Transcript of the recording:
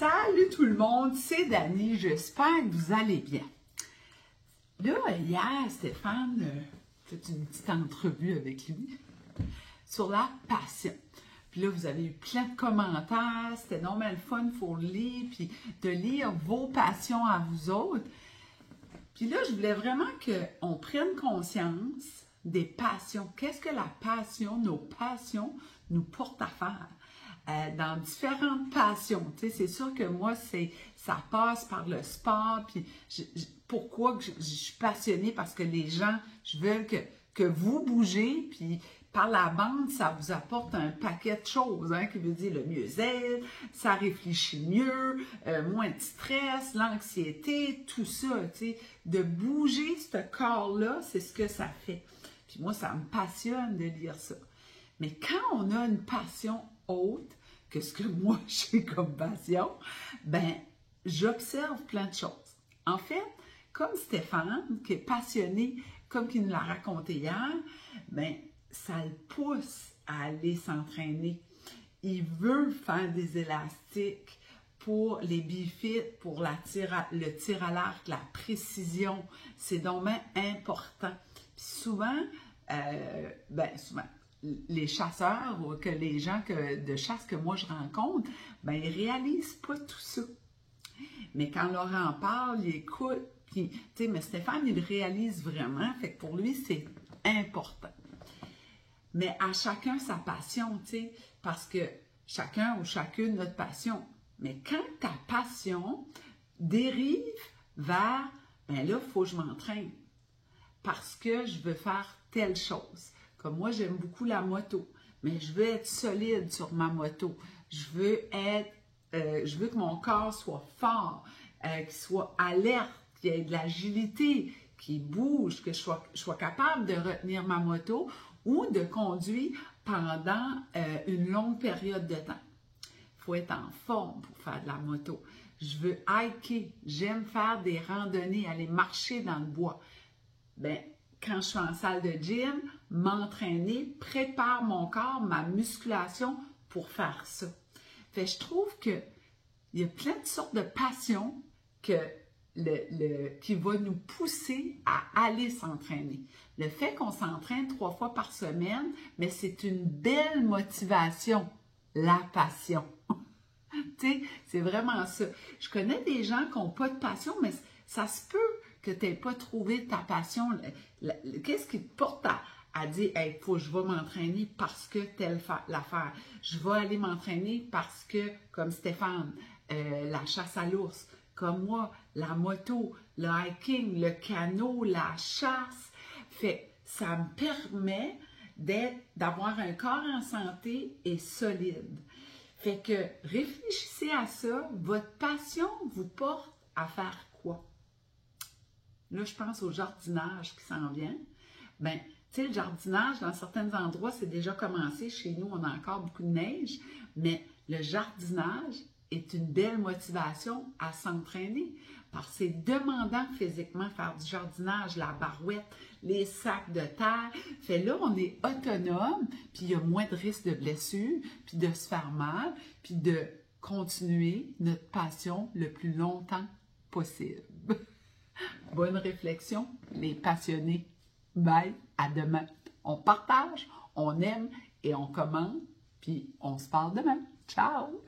Salut tout le monde, c'est Dani, j'espère que vous allez bien. Là, hier, Stéphane a fait une petite entrevue avec lui sur la passion. Puis là, vous avez eu plein de commentaires, c'était normal fun pour lire, puis de lire vos passions à vous autres. Puis là, je voulais vraiment qu'on prenne conscience des passions. Qu'est-ce que la passion, nos passions, nous portent à faire? Dans différentes passions. Tu sais, c'est sûr que moi, ça passe par le sport. Puis pourquoi je suis passionnée? Parce que les gens, je veux que vous bougez. Puis par la bande, ça vous apporte un paquet de choses, hein, qui veut dire le mieux-être, ça réfléchit mieux, moins de stress, l'anxiété, tout ça. Tu sais, de bouger ce corps-là, c'est ce que ça fait. Puis moi, ça me passionne de lire ça. Mais quand on a une passion autre que ce que moi j'ai comme passion, ben j'observe plein de choses. En fait, comme Stéphane, qui est passionné, comme il nous l'a raconté hier, ben ça le pousse à aller s'entraîner. Il veut faire des élastiques pour les bifits, pour le tir à l'arc, la précision. C'est donc important. Puis souvent, les chasseurs ou que les gens de chasse que moi je rencontre, ben ils réalisent pas tout ça. Mais quand on leur en parle, ils écoutent, puis, tu sais, mais Stéphane, il le réalise vraiment, fait que pour lui, c'est important. Mais à chacun sa passion, tu sais, parce que chacun ou chacune notre passion. Mais quand ta passion dérive vers, ben là, il faut que je m'entraîne parce que je veux faire telle chose. Comme moi, j'aime beaucoup la moto, mais je veux être solide sur ma moto. Je veux que mon corps soit fort, qu'il soit alerte, qu'il y ait de l'agilité, qu'il bouge, que je sois capable de retenir ma moto ou de conduire pendant une longue période de temps. Il faut être en forme pour faire de la moto. Je veux hiker, j'aime faire des randonnées, aller marcher dans le bois. Ben, quand je suis en salle de gym, m'entraîner, prépare mon corps, ma musculation pour faire ça. Fait, je trouve qu'il y a plein de sortes de passions qui va nous pousser à aller s'entraîner. Le fait qu'on s'entraîne 3 fois par semaine, mais c'est une belle motivation, la passion. Tu sais, c'est vraiment ça. Je connais des gens qui n'ont pas de passion, mais ça se peut que tu n'aies pas trouvé ta passion. Qu'est-ce qui te porte à dire « Hey, faut que je vais m'entraîner parce que telle l'affaire. Je vais aller m'entraîner parce que, comme Stéphane, la chasse à l'ours. Comme moi, la moto, le hiking, le canot, la chasse. » Fait, ça me permet d'avoir un corps en santé et solide. Fait que réfléchissez à ça. Votre passion vous porte à faire quoi? Là, je pense au jardinage qui s'en vient. Bien, tu sais, le jardinage, dans certains endroits, c'est déjà commencé. Chez nous, on a encore beaucoup de neige. Mais le jardinage est une belle motivation à s'entraîner. Parce que c'est demandant physiquement faire du jardinage, la barouette, les sacs de terre. Fait là, on est autonome, puis il y a moins de risques de blessures, puis de se faire mal, puis de continuer notre passion le plus longtemps possible. Bonne réflexion, les passionnés. Bye, à demain. On partage, on aime et on commente, puis on se parle demain. Ciao!